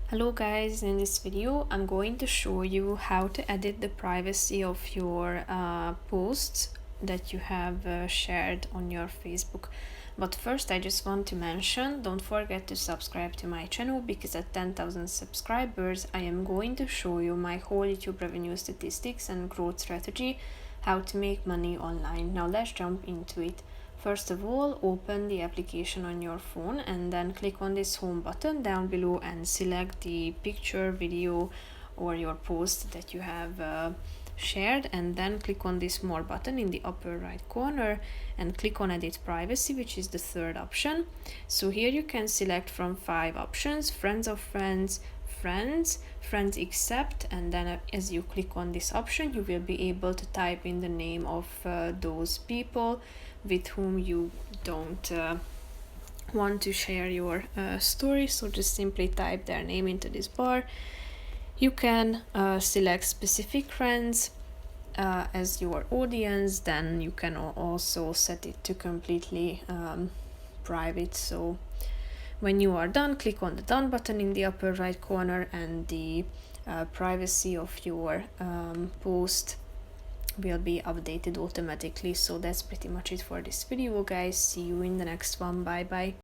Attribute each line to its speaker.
Speaker 1: Hello guys, in this video I'm going to show you how to edit the privacy of your posts that you have shared on your Facebook. But first I just want to mention, don't forget to subscribe to my channel, because at 10,000 subscribers I am going to show you my whole YouTube revenue statistics and growth strategy, how to make money online. Now let's jump into it. First of all, open the application on your phone and then click on this home button down below and select the picture, video or your post that you have shared, and then click on this more button in the upper right corner and click on edit privacy, which is the third option. So here you can select from 5 options: friends of friends, friends accept, and then as you click on this option you will be able to type in the name of those people with whom you don't want to share your story. So just simply type their name into this bar. You can select specific friends as your audience. Then you can also set it to completely private. So when you are done, click on the done button in the upper right corner and the privacy of your post will be updated automatically. So that's pretty much it for this video, guys. See you in the next one. Bye bye.